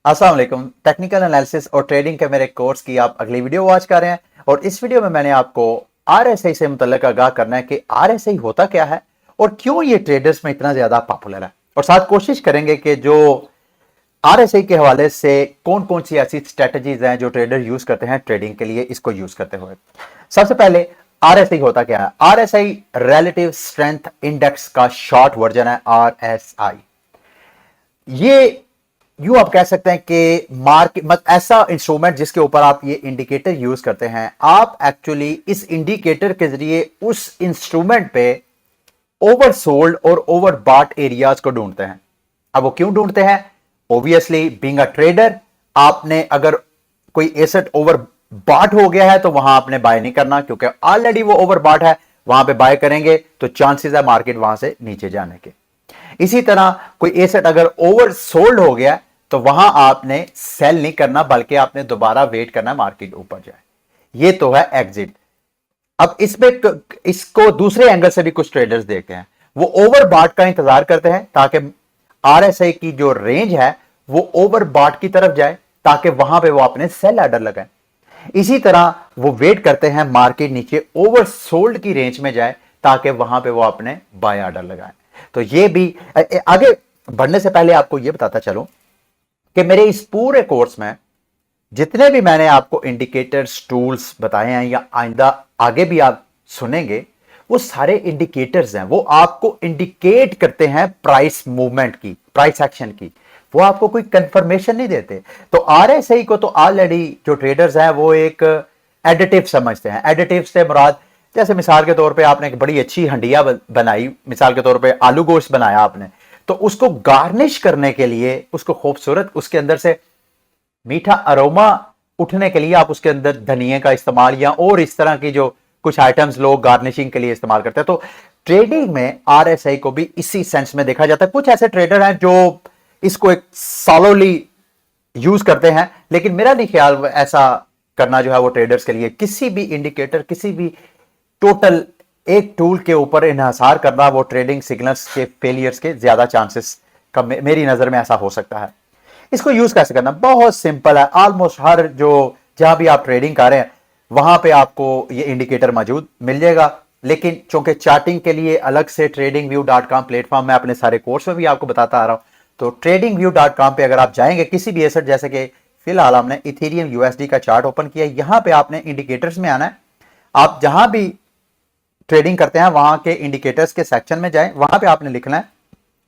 अस्सलाम वालेकुम। Technical analysis और ट्रेडिंग के मेरे कोर्स की आप अगली वीडियो वॉच कर रहे हैं और इस वीडियो में मैंने आपको आरएसआई से मुतल्लिक आगाह करना है कि आरएसआई होता क्या है और क्यों ये ट्रेडर्स में इतना ज्यादा पॉपुलर है, और साथ कोशिश करेंगे कि जो आरएसआई के हवाले से कौन कौन सी ऐसी स्ट्रेटजीज हैं जो ट्रेडर यूज करते हैं ट्रेडिंग के लिए इसको यूज करते हुए। सबसे पहले आरएसआई होता क्या है? आरएसआई रिलेटिव स्ट्रेंथ इंडेक्स का शॉर्ट वर्जन है आरएसआई। ये यूं आप कह सकते हैं कि मार्केट ऐसा इंस्ट्रूमेंट जिसके ऊपर आप ये इंडिकेटर यूज करते हैं, आप एक्चुअली इस इंडिकेटर के जरिए उस इंस्ट्रूमेंट पे ओवरसोल्ड और ओवरबॉट एरियाज को ढूंढते हैं। अब वो क्यों ढूंढते हैं? ऑब्वियसली बीइंग अ ट्रेडर, आपने अगर कोई एसेट ओवरबॉट हो गया है तो वहां आपने बाय नहीं करना, क्योंकि ऑलरेडी वो ओवरबॉट है। वहां पे बाय करेंगे तो चांसेस है मार्केट वहां से नीचे जाने के। इसी तरह कोई एसेट अगर ओवर सोल्ड हो गया तो वहां आपने सेल नहीं करना, बल्कि आपने दोबारा वेट करना मार्केट ऊपर जाए। ये तो है एग्जिट। अब इसमें इसको दूसरे एंगल से भी कुछ ट्रेडर्स देखते हैं, वो ओवरबॉट का इंतजार करते हैं ताकि आरएसआई की जो रेंज है वो ओवरबॉट की तरफ जाए, ताकि वहां पे वो अपने सेल ऑर्डर लगाए। इसी तरह वो वेट करते हैं मार्केट नीचे ओवरसोल्ड की रेंज में जाए, ताकि वहां पे वो अपने बाय ऑर्डर लगाएं। तो ये भी आगे बढ़ने से पहले आपको ये बताता चलूं कि मेरे इस पूरे कोर्स में जितने भी मैंने आपको इंडिकेटर्स टूल्स बताए हैं या आइंदा आगे भी आप सुनेंगे, वो सारे इंडिकेटर्स हैं। वो आपको इंडिकेट करते हैं प्राइस मूवमेंट की, प्राइस एक्शन की। वो आपको कोई कंफर्मेशन नहीं देते। तो आरएसआई को तो ऑलरेडी जो ट्रेडर्स हैं वो एक एडिटिव समझते हैं। एडिटिव से मुराद, जैसे मिसाल के तौर पे आपने एक बड़ी अच्छी हंडिया बनाई, मिसाल के तौर पे आलू गोश्त बनाया आपने, तो उसको गार्निश करने के लिए, उसको खूबसूरत, उसके अंदर से मीठा अरोमा उठने के लिए आप उसके अंदर धनिया का इस्तेमाल या और इस तरह की जो कुछ आइटम्स लोग गार्निशिंग के लिए इस्तेमाल करते हैं। तो ट्रेडिंग में आरएसआई को भी इसी सेंस में देखा जाता है। कुछ ऐसे ट्रेडर हैं जो इसको एक सॉलोली यूज करते हैं, लेकिन मेरा नहीं ख्याल ऐसा करना जो है वो ट्रेडर्स के लिए, किसी भी इंडिकेटर, किसी भी टोटल एक टूल के ऊपर इन्हिसार करना, वो ट्रेडिंग सिग्नल्स के फेलियर्स के ज्यादा चांसेस का मेरी नजर में ऐसा हो सकता है। इसको यूज कैसे करना? बहुत सिंपल है। ऑलमोस्ट हर जो जहां भी आप ट्रेडिंग कर रहे हैं वहां पे आपको ये इंडिकेटर मौजूद मिल जाएगा, लेकिन चूंकि चार्टिंग के लिए अलग से tradingview.com प्लेटफॉर्म में अपने सारे कोर्स में भी आपको बताता आ रहा हूं। तो tradingview.com पे अगर आप जाएंगे किसी भी एसेट, जैसे कि फिलहाल हमने इथेरियम यूएसडी का चार्ट ओपन किया, यहां पे आपने इंडिकेटर्स में आना है। आप जहां भी ट्रेडिंग करते हैं वहां के इंडिकेटर्स के सेक्शन में जाएं, वहां पे आपने लिखना है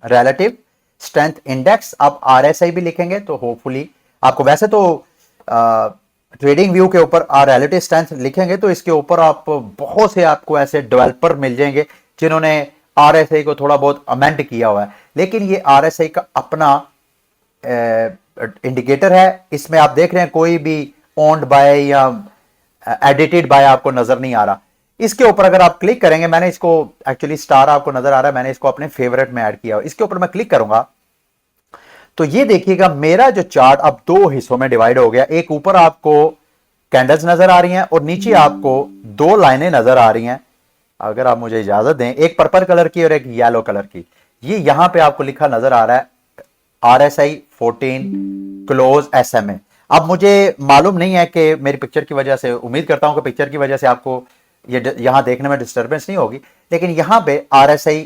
रिलेटिव स्ट्रेंथ इंडेक्स। आप आरएसआई भी लिखेंगे तो होपफुली आपको, वैसे तो ट्रेडिंग व्यू के ऊपर रिलेटिव स्ट्रेंथ लिखेंगे तो इसके ऊपर आप बहुत से आपको ऐसे डेवलपर मिल जाएंगे जिन्होंने आरएसआई को थोड़ा बहुत अमेंड किया हुआ है, लेकिन ये आरएसआई का अपना इंडिकेटर है। इसमें आप देख रहे हैं कोई भी ओन्ड बाय या एडिटेड बाय आपको नजर नहीं आ रहा। इसके ऊपर अगर आप क्लिक करेंगे, मैंने इसको एक्चुअली स्टार आपको नजर आ रहा है, मैंने इसको अपने फेवरेट में ऐड किया। इसके ऊपर मैं क्लिक करूंगा तो ये देखिएगा मेरा जो चार्ट अब दो हिस्सों में डिवाइड हो गया। एक ऊपर आपको कैंडल्स नजर आ रही हैं और नीचे आपको दो लाइनें नजर आ रही हैं। अगर आप मुझे इजाजत दें, एक पर्पल कलर की और एक येलो कलर की। ये यहां पे आपको लिखा नजर आ रहा है आरएसआई 14 क्लोज एसएमए। अब मुझे मालूम नहीं है कि मेरी पिक्चर की वजह से, उम्मीद करता हूं कि पिक्चर की वजह से आपको ये यहां देखने में डिस्टर्बेंस नहीं होगी, लेकिन यहां पे आरएसआई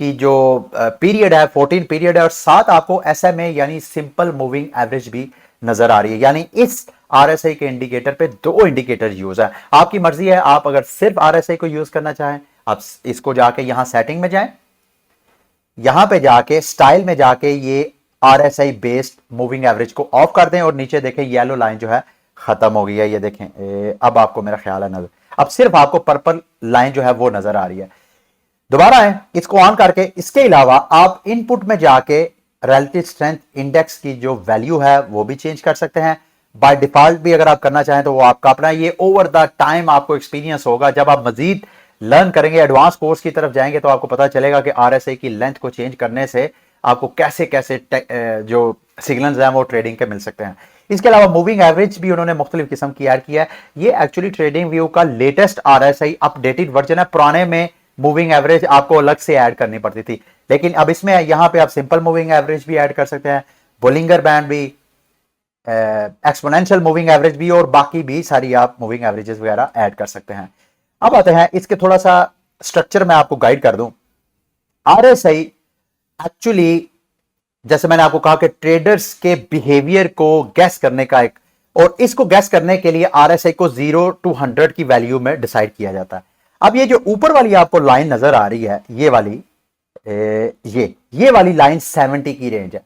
की जो पीरियड है 14 पीरियड है और साथ आपको एसएमए यानी सिंपल मूविंग एवरेज भी नजर आ रही है। यानी इस आरएसआई के इंडिकेटर पे दो इंडिकेटर यूज है। आपकी मर्जी है, आप अगर सिर्फ आरएसआई को यूज करना चाहें, आप इसको जाके यहां सेटिंग में जाएं, यहां पे जाके स्टाइल में जाके ये आरएसआई बेस्ड मूविंग एवरेज को ऑफ कर दें और नीचे देखें येलो लाइन जो है खत्म हो गई है। ये देखें, अब आपको मेरा ख्याल है नजर, अब सिर्फ आपको पर्पल लाइन जो है वो नजर आ रही है। दोबारा है, इसको ऑन करके इसके अलावा आप इनपुट में जाके रिलेटिव स्ट्रेंथ इंडेक्स की जो वैल्यू है वो भी चेंज कर सकते हैं। बाय डिफॉल्ट भी अगर आप करना चाहें तो वो आपका अपना, ये ओवर द टाइम आपको एक्सपीरियंस होगा। जब आप मजीद लर्न करेंगे, एडवांस कोर्स की तरफ जाएंगे, तो आपको पता चलेगा कि आरएसआई की लेंथ को चेंज करने से आपको कैसे कैसे जो सिग्नल्स हैं वो ट्रेडिंग के मिल सकते हैं। इसके अलावा मूविंग एवरेज भी उन्होंने मुख्तलिफ किस्म की ऐड किया है। ये एक्चुअली ट्रेडिंग व्यू का लेटेस्ट आरएसआई अपडेटेड वर्जन है। पुराने में मूविंग एवरेज आपको अलग से ऐड करनी पड़ती थी, लेकिन अब इसमें यहां पे आप सिंपल मूविंग एवरेज भी ऐड कर सकते हैं, बोलिंगर बैंड भी, एक्सपोनेंशियल मूविंग एवरेज भी और बाकी भी सारी आप मूविंग एवरेजेस वगैरह ऐड कर सकते हैं। अब आते हैं इसके थोड़ा सा स्ट्रक्चर मैं आपको गाइड कर दूं। आरएसआई एक्चुअली जैसे मैंने आपको कहा कि ट्रेडर्स के बिहेवियर को गैस करने का एक, और इसको गैस करने के लिए आरएसआई को 0 to 100 की वैल्यू में डिसाइड किया जाता है। अब ये जो ऊपर वाली आपको लाइन नजर आ रही है, ये वाली ये वाली लाइन 70 की रेंज है।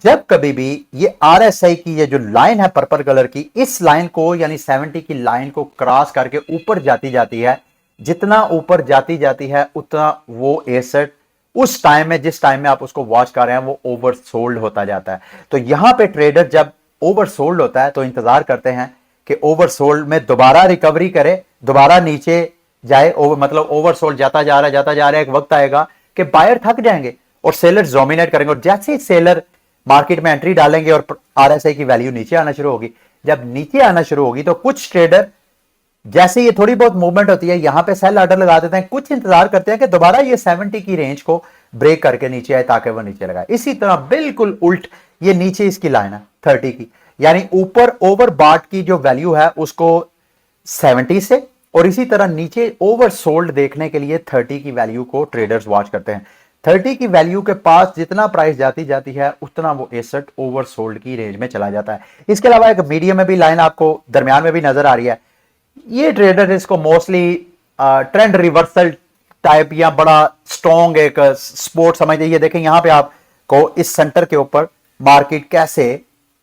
जब कभी भी ये आरएसआई की ये जो लाइन है पर्पल कलर की, इस लाइन को यानी 70 की लाइन को क्रॉस करके ऊपर जाती जाती है, जितना ऊपर जाती जाती है उतना वो एसेट उस टाइम में, जिस टाइम में आप उसको वॉच कर रहे हैं, वो ओवर सोल्ड होता जाता है। तो यहां पे ट्रेडर जब ओवर सोल्ड होता है तो इंतजार करते हैं कि ओवर सोल्ड में दोबारा रिकवरी करे, दोबारा नीचे जाए, मतलब ओवर सोल्ड जाता जा रहा है, एक वक्त आएगा कि बायर थक जाएंगे और सेलर डोमिनेट करेंगे, और जैसे ही सेलर मार्केट में एंट्री डालेंगे और आरएसआई की वैल्यू नीचे आना शुरू होगी। जब नीचे आना शुरू होगी तो कुछ ट्रेडर जैसे ये थोड़ी बहुत मूवमेंट होती है यहां पे सेल ऑर्डर लगा देते हैं, कुछ इंतजार करते हैं कि दोबारा ये 70 की रेंज को ब्रेक करके नीचे आए ताकि वो नीचे लगाए। इसी तरह बिल्कुल उल्ट ये नीचे इसकी लाइन है 30 की, यानी ऊपर ओवर बॉट की जो वैल्यू है उसको 70 से, और इसी तरह नीचे ओवर सोल्ड देखने के लिए 30 की वैल्यू को ट्रेडर्स वॉच करते हैं। 30 की वैल्यू के पास जितना प्राइस जाती जाती है उतना वो एसेट ओवर सोल्ड की रेंज में चला जाता है। इसके अलावा एक मीडियम में भी लाइन आपको दरमियान में भी नजर आ रही है। ये ट्रेडर इसको मोस्टली ट्रेंड रिवर्सल टाइप या बड़ा स्ट्रॉन्ग एक स्पोर्ट समझते हैं। ये देखें यहां पे आपको इस सेंटर के ऊपर मार्केट कैसे,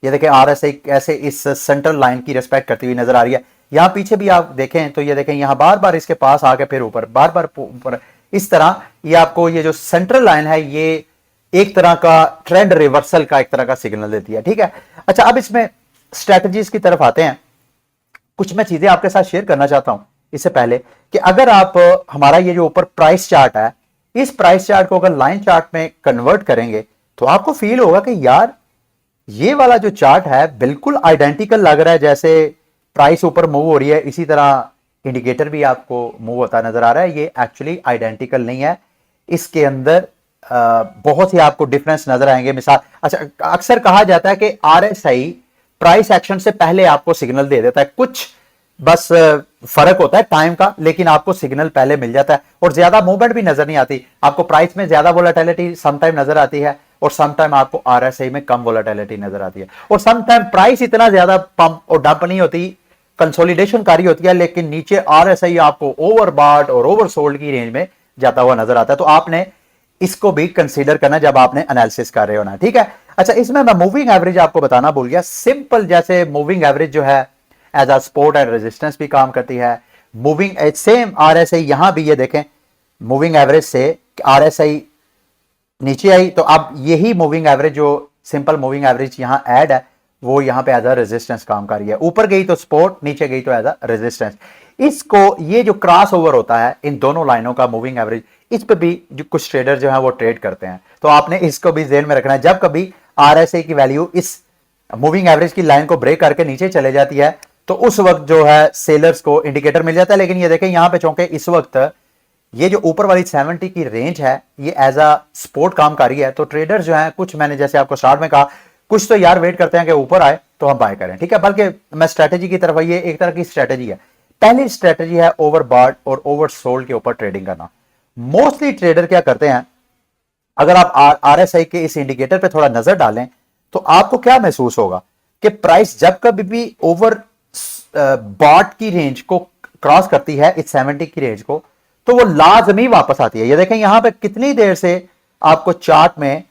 ये देखें आरएसआई कैसे इस सेंट्रल लाइन की रिस्पेक्ट करती हुई नजर आ रही है। यहां पीछे भी आप देखें तो ये देखें यहां बार बार इसके पास आके फिर ऊपर, बार बार ऊपर, इस तरह ये आपको ये जो सेंट्रल लाइन है ये एक तरह का ट्रेंड रिवर्सल का एक तरह का सिग्नल देती है। ठीक है, अच्छा अब इसमें स्ट्रेटजीज की तरफ आते हैं। कुछ मैं चीजें आपके साथ शेयर करना चाहता हूं इससे पहले कि अगर आप हमारा ये जो ऊपर प्राइस चार्ट है, इस प्राइस चार्ट को अगर लाइन चार्ट में कन्वर्ट करेंगे तो आपको फील होगा कि यार ये वाला जो चार्ट है बिल्कुल आइडेंटिकल लग रहा है, जैसे प्राइस ऊपर मूव हो रही है इसी तरह इंडिकेटर भी आपको मूव होता नजर आ रहा है। ये एक्चुअली आइडेंटिकल नहीं है, इसके अंदर बहुत ही आपको डिफरेंस नजर आएंगे। मिसाल, अच्छा अक्सर कहा जाता है कि आरएसआई प्राइस एक्शन से पहले आपको सिग्नल दे देता है, कुछ बस फर्क होता है टाइम का, लेकिन आपको सिग्नल पहले मिल जाता है और ज्यादा मूवमेंट भी नजर नहीं आती। आपको प्राइस में ज्यादा वोलेटिलिटी समटाइम नजर आती है और समटाइम आपको आरएसआई में कम वोलेटिलिटी नजर आती है, और समटाइम प्राइस इतना ज्यादा पंप और डंप नहीं होती, कंसोलिडेशन कारी होती है, लेकिन नीचे आरएसआई आपको ओवरबॉट और ओवरसोल्ड की रेंज में जाता हुआ नजर आता है। तो आपने इसको भी कंसीडर करना जब आपने एनालिसिस कर रहे हो ना। ठीक है, अच्छा इसमें मैं मूविंग एवरेज आपको बताना भूल गया। सिंपल जैसे मूविंग एवरेज जो है as a support and resistance भी काम करती है। मूविंग सेम आरएसआई यहां भी ये देखें मूविंग एवरेज से आरएसआई नीचे आई तो अब यही मूविंग एवरेज जो सिंपल मूविंग एवरेज यहां ऐड है वो यहां पे एज अ रेजिस्टेंस काम कर रही है। ऊपर गई तो सपोर्ट, नीचे गई तो एज अ रेजिस्टेंस। इसको ये जो क्रॉस ओवर होता है इन दोनों लाइनों का मूविंग एवरेज, इस पे भी जो कुछ ट्रेडर जो है वो ट्रेड करते हैं, तो आपने इसको भी ध्यान में रखना है। जब कभी आरएसआई की वैल्यू इस मूविंग एवरेज की लाइन को ब्रेक करके नीचे चले जाती है तो उस वक्त जो है सेलर्स को इंडिकेटर मिल जाता है। लेकिन ये देखें यहां पे चौंके इस वक्त ये जो ऊपर वाली 70 की रेंज है ये एज अ सपोर्ट काम कर रही है। तो ट्रेडर्स जो है कुछ, मैंने जैसे आपको स्टार्ट में कहा, कुछ तो यार वेट करते हैं कि ऊपर आए तो हम बाय करें। ठीक है, बल्कि मैं स्ट्रेटेजी की तरफ, ये एक तरह की स्ट्रेटेजी है। पहली स्ट्रेटेजी है ओवरबॉट और ओवरसोल्ड के ऊपर ट्रेडिंग करना। मोस्टली ट्रेडर क्या करते हैं, अगर आप आरएसआई के इस इंडिकेटर पे थोड़ा नजर डालें तो आपको क्या महसूस होगा कि प्राइस जब कभी भी ओवर बॉट की रेंज को क्रॉस करती है इस 70 की रेंज को तो वो लाजमी वापस आती है। ये देखें यहां पे कितनी देर से आपको चार्ट में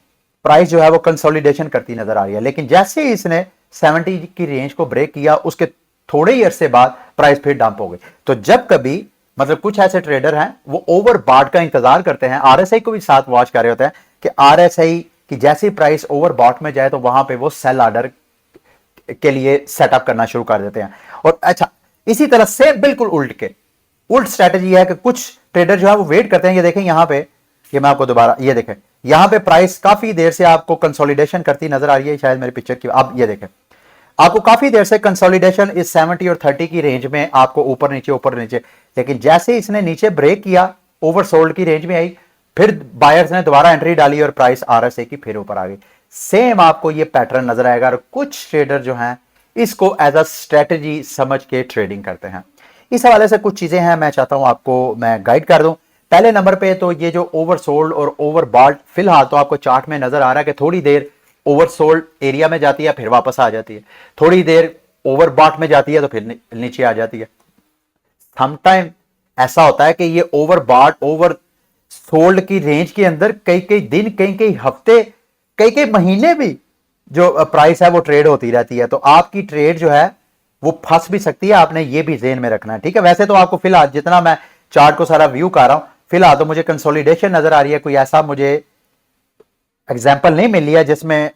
प्राइस जो है वो कंसोलिडेशन करती नजर आ रही है, लेकिन जैसे ही इसने 70 की रेंज को ब्रेक किया उसके थोड़े ही अरसे बाद प्राइस फिर डंप हो गई। तो जब कभी, मतलब कुछ ऐसे ट्रेडर हैं वो ओवर बॉट का इंतजार करते हैं, आरएसआई को भी साथ वॉच कर रहे होते हैं कि आरएसआई की जैसी प्राइस ओवर बॉट में जाए तो वहां पे वो सेल ऑर्डर के लिए सेटअप करना शुरू कर देते हैं। और अच्छा इसी तरह से बिल्कुल उल्ट स्ट्रेटेजी है कि कुछ ट्रेडर जो है वो वेट करते हैं। ये देखें यहां पे, ये मैं आपको दोबारा, ये देखें यहां पे प्राइस काफी देर से आपको कंसोलिडेशन करती नजर आ रही है, शायद मेरे पिक्चर की, अब ये देखें आपको काफी देर से कंसोलिडेशन इस 70 और 30 की रेंज में आपको ऊपर नीचे, लेकिन जैसे इसने नीचे ब्रेक किया ओवरसोल्ड की रेंज में आई, फिर बायर्स ने दोबारा एंट्री डाली और प्राइस आरएसआई की फिर ऊपर आ गई। सेम आपको ये पैटर्न नजर आएगा। और कुछ ट्रेडर जो हैं इसको एज अ स्ट्रेटजी समझ के ट्रेडिंग करते हैं। इस हवाले से कुछ चीजें हैं, मैं चाहता हूं आपको मैं गाइड कर दूं। पहले नंबर पे तो ये जो ओवरसोल्ड और ओवरबॉट, फिलहाल तो आपको चार्ट में नजर आ रहा है कि थोड़ी देर ओवरसोल्ड एरिया में जाती है फिर वापस आ जाती है, थोड़ी देर ओवरबॉट में जाती है तो फिर नीचे आ जाती है। समटाइम ऐसा होता है कि ये ओवरबॉट ओवर सोल्ड की रेंज के अंदर कई कई दिन, कई कई हफ्ते, कई कई महीने भी जो प्राइस है वो ट्रेड होती रहती है। तो आपकी ट्रेड जो है वो फंस भी सकती है, आपने ये भी ज़हन में रखना है, ठीक है। वैसे तो आपको फिलहाल जितना मैं चार्ट को सारा व्यू कर रहा हूं, फिलहाल तो मुझे कंसोलिडेशन नजर आ रही है, कोई ऐसा मुझे एग्जाम्पल नहीं मिल रहा जिसमें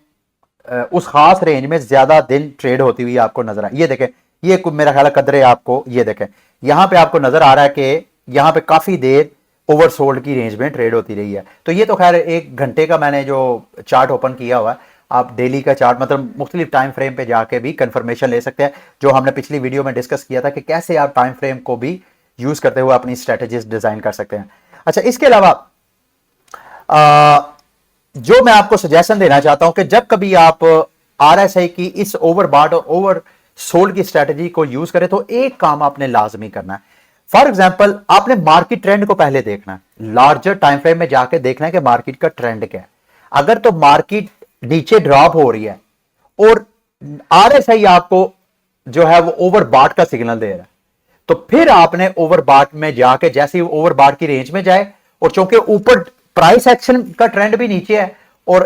उस खास रेंज में ज्यादा दिन ट्रेड होती हुई आपको नजर आए। ये देखें, ये मेरा ख्याल कदरे आपको ये देखें, यहां पे आपको नजर आ रहा है कि यहां पे काफी देर ओवरसोल्ड की रेंज में ट्रेड होती रही है। तो ये तो खैर 1 घंटे का मैंने जो चार्ट ओपन किया हुआ है, आप डेली का चार्ट मतलब मुख्तलिफ टाइम फ्रेम पे जाके भी कंफर्मेशन ले सकते हैं, जो हमने पिछली वीडियो में डिस्कस किया था कि कैसे आप टाइम फ्रेम को भी यूज करते हुए अपनी स्ट्रेटेजीज डिजाइन कर सकते हैं। अच्छा, इसके अलावा जो मैं आपको सजेशन देना चाहता हूं कि जब कभी आप आरएसआई की इस ओवरबॉट और ओवर सोल्ड की स्ट्रेटजी को यूज करें तो एक काम आपने लाजमी करना है। फॉर एग्जांपल, आपने मार्केट ट्रेंड को पहले देखना है, लार्जर टाइम फ्रेम में जाके देखना है कि मार्केट का ट्रेंड क्या है। अगर तो मार्केट नीचे ड्रॉप हो रही है और आरएसआई आपको जो है वो ओवरबॉट का सिग्नल दे रहा है, तो फिर आपने ओवरबॉट में जाके जैसे ही ओवरबॉट की रेंज में जाए, और चूंकि ऊपर प्राइस एक्शन का ट्रेंड भी नीचे है और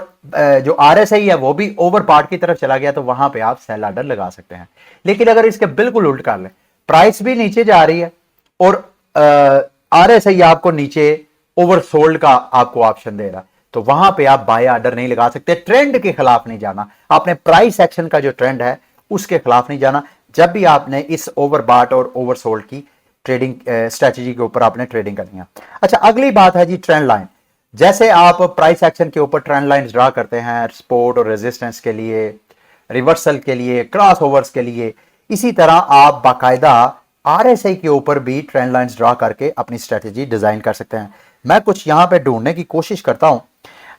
जो आरएसआई है वो भी ओवरबॉट की तरफ चला गया, तो वहां पे आप सेल ऑर्डर लगा सकते हैं। लेकिन अगर इसके बिल्कुल उल्ट कर लें, प्राइस भी नीचे जा रही है और आरएसआई आपको नीचे ओवरसोल्ड का आपको ऑप्शन दे रहा, तो वहां पे आप बाय ऑर्डर नहीं लगा सकते। ट्रेंड के खिलाफ नहीं जाना, आपने प्राइस एक्शन का जो ट्रेंड है उसके खिलाफ नहीं जाना जब भी आपने इस ओवरबॉट और ओवरसोल्ड की ट्रेडिंग स्ट्रेटजी के ऊपर आपने ट्रेडिंग करनी है। अच्छा, अगली बात है जी ट्रेंड लाइन। जैसे आप प्राइस एक्शन के ऊपर ट्रेंड लाइन ड्रा करते हैं सपोर्ट और रेजिस्टेंस के लिए, रिवर्सल के लिए, क्रॉस ओवर्स के लिए, इसी तरह आप बाकायदा आरएसआई के ऊपर भी ट्रेंड लाइंस ड्रा करके अपनी स्ट्रेटजी डिजाइन कर सकते हैं। मैं कुछ यहां पे ढूंढने की कोशिश करता हूं।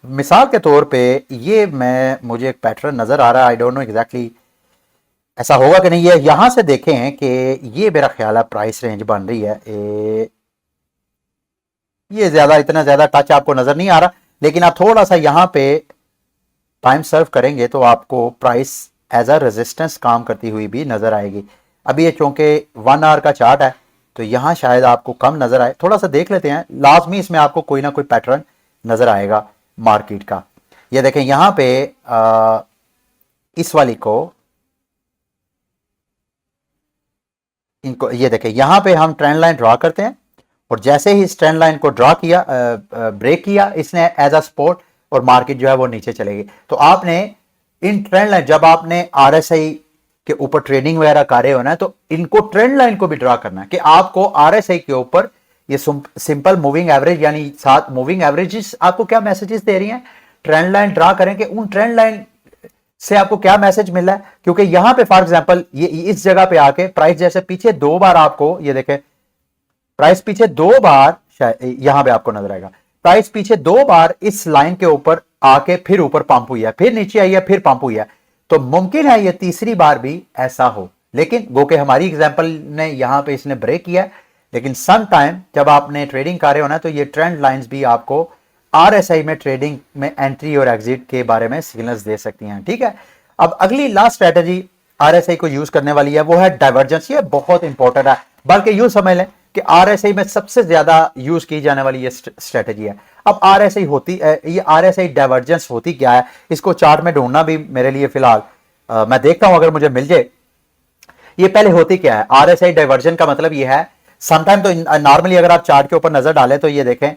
मिसाल के तौर पे ये मुझे एक पैटर्न नजर आ रहा है, आई डोंट नो एग्जैक्टली ऐसा होगा कि नहीं है। यहां से देखें कि ये मेरा ख्याल है प्राइस रेंज बन रही है, ये इतना ज्यादा टच आपको नजर नहीं आ रहा, लेकिन आप थोड़ा सा यहां पे टाइम सर्व करेंगे तो आपको प्राइस एज अ रेजिस्टेंस काम करती हुई भी नजर आएगी। अभी ये चूंकि 1 आवर का चार्ट है तो यहां शायद आपको कम नजर आए, थोड़ा सा देख लेते हैं, लाजमी इसमें आपको कोई ना कोई पैटर्न नजर आएगा मार्केट का। ये देखें यहां पे इस वाली को, इनको ये देखें, यहां पे हम ट्रेंड लाइन ड्रॉ करते हैं और जैसे ही इस ट्रेंड लाइन को ड्रॉ किया, ब्रेक किया इसने एज अ सपोर्ट, और मार्केट जो है वो नीचे चलेगी। तो आपने इन ट्रेंड लाइन, जब आपने आरएसआई के ऊपर ट्रेडिंग वगैरह कर रहे हो ना, तो इनको ट्रेंड लाइन को भी ड्रॉ करना है कि आपको आरएसआई के ऊपर ये सिंपल मूविंग एवरेज यानी 7 मूविंग एवरेजेस आपको क्या मैसेजेस दे रही हैं। ट्रेंड लाइन ड्रॉ करें कि उन ट्रेंड लाइन से आपको क्या मैसेज मिल रहा है, क्योंकि यहां पे फॉर एग्जांपल ये इस जगह पे आके प्राइस जैसे पीछे 2 बार आपको ये देखें, प्राइस पीछे 2 बार शायद यहां पे आपको नजर आएगा, प्राइस पीछे 2 बार इस लाइन के ऊपर आके फिर ऊपर पंप हुई है, फिर नीचे आई है, फिर पंप हुई है। तो मुमकिन है ये तीसरी बार भी ऐसा हो, लेकिन गो के हमारी एग्जांपल ने यहां पे इसने ब्रेक किया है। लेकिन सम टाइम जब आपने ट्रेडिंग कर रहे हो ना, तो ये ट्रेंड लाइंस भी आपको आरएसआई में ट्रेडिंग में एंट्री और एग्जिट के बारे में सिग्नल्स दे सकती हैं, ठीक है। अब अगली लास्ट स्ट्रेटजी आरएसआई को यूज करने वाली है, वो है डाइवर्जेंस। ये बहुत इंपॉर्टेंट है, बल्कि यूं समझ लें कि आरएसआई में सबसे ज्यादा यूज की जाने वाली ये स्ट्रेटजी है। अब आरएसआई होती है, ये आरएसआई डाइवर्जेंस होती क्या है, इसको चार्ट में ढूंढना भी मेरे लिए फिलहाल मैं देखता हूं अगर मुझे मिल जाए। ये पहले होती क्या है, आरएसआई डाइवर्जन का मतलब ये है, समटाइम तो नॉर्मली अगर आप चार्ट के ऊपर नजर डालें तो ये देखें,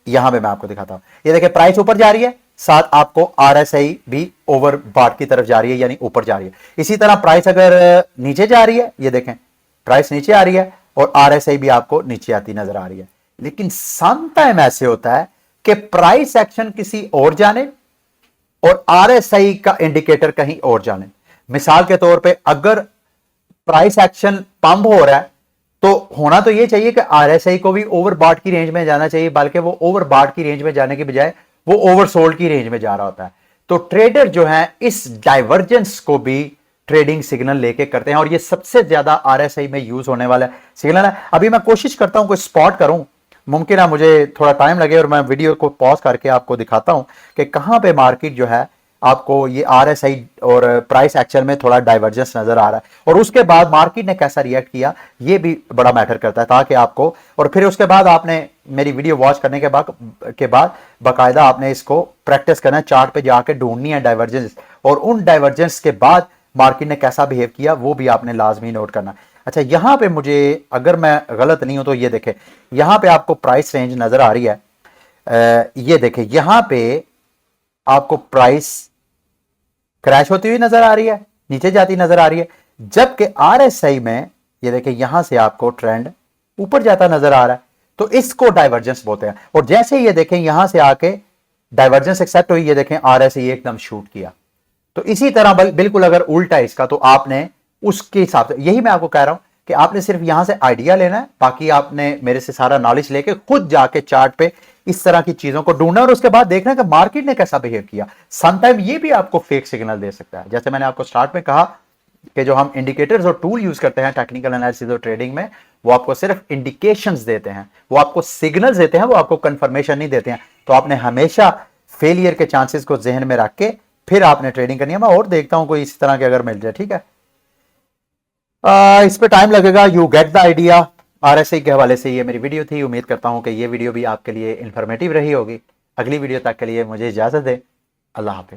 यहां पे मैं आपको दिखाता हूं, ये देखें प्राइस ऊपर जा रही है, साथ आपको आरएसआई भी ओवरबॉट की तरफ जा रही है यानी ऊपर जा रही है। इसी तरह प्राइस अगर नीचे जा रही है, ये देखें प्राइस नीचे आ रही है और आरएसआई भी आपको नीचे आती नजर आ रही है। लेकिन सम टाइम ऐसे होता है कि प्राइस एक्शन किसी और जाने और आरएसआई का इंडिकेटर कहीं और जाने। मिसाल के तौर पे अगर प्राइस एक्शन पंप हो रहा है तो होना तो ये चाहिए कि आरएसआई को भी ओवरबॉट की रेंज में जाना चाहिए, बल्कि वो ओवरबॉट की रेंज में जाने के बजाय वो ओवरसोल्ड की रेंज में जा रहा होता है। तो ट्रेडर जो है इस डाइवर्जेंस को भी ट्रेडिंग सिग्नल लेके करते हैं और ये सबसे ज्यादा आरएसआई में यूज होने वाला सिग्नल है। अभी मैं कोशिश करता हूं कोई स्पॉट करूं, मुमकिन है मुझे थोड़ा टाइम लगे और मैं वीडियो को पॉज करके आपको दिखाता हूं कि कहां पे मार्केट जो है आपको ये आरएसआई और प्राइस एक्शन में थोड़ा डाइवर्जेंस नजर आ रहा है और उसके बाद मार्केट ने कैसा रिएक्ट किया ये भी बड़ा मैटर करता है, ताकि आपको और फिर उसके बाद आपने मेरी वीडियो वॉच करने के बाद बाकायदा आपने इसको प्रैक्टिस करना है, चार्ट पे जाके ढूंढनी है डाइवर्जेंस और उन डाइवर्जेंस के बाद मार्केट ने कैसा बिहेव किया वो भी आपने लाजमी नोट करना। अच्छा, यहां पे मुझे अगर मैं गलत नहीं हूं तो ये देखें, यहां पे आपको प्राइस रेंज नजर आ रही है, ये देखें यहां पे आपको प्राइस क्रैश होती हुई नजर आ रही है, नीचे जाती नजर आ रही है, जबकि आरएसआई में ये देखिए यहां से आपको ट्रेंड ऊपर जाता नजर आ रहा है, तो इसको डाइवर्जेंस बोलते हैं। और जैसे ये देखें यहां से आके डाइवर्जेंस एक्सेप्ट हुई, ये देखें आरएसआई एकदम शूट किया। तो इसी तरह बिल्कुल अगर उल्टा है इसका तो आपने उसके हिसाब से, यही मैं आपको कह रहा हूं कि आपने सिर्फ यहां से आइडिया लेना है, बाकी आपने मेरे से सारा नॉलेज लेके खुद जाके चार्ट पे इस तरह की चीजों को ढूंढना और उसके बाद देखना कि मार्केट ने कैसा बिहेव किया। समटाइम ये भी आपको फेक सिग्नल दे सकता है, जैसे मैंने आपको स्टार्ट में कहा कि जो हम इंडिकेटर्स और टूल यूज करते हैं टेक्निकल एनालिसिस और ट्रेडिंग में, वो आपको सिर्फ इंडिकेशंस देते हैं, वो आपको सिग्नल्स देते हैं, वो आपको कंफर्मेशन नहीं देते हैं। तो आपने हमेशा फेलियर के चांसेस को जहन में रख के फिर आपने ट्रेडिंग करनी है। मैं और देखता हूं कोई इस तरह के अगर मिल जाए, ठीक है। इस पे टाइम लगेगा, you get the idea. RSI के हवाले से ये मेरी वीडियो थी, उम्मीद करता हूं कि ये वीडियो भी आपके लिए इंफॉर्मेटिव रही होगी। अगली वीडियो तक के लिए मुझे इजाजत दें, अल्लाह हाफिज।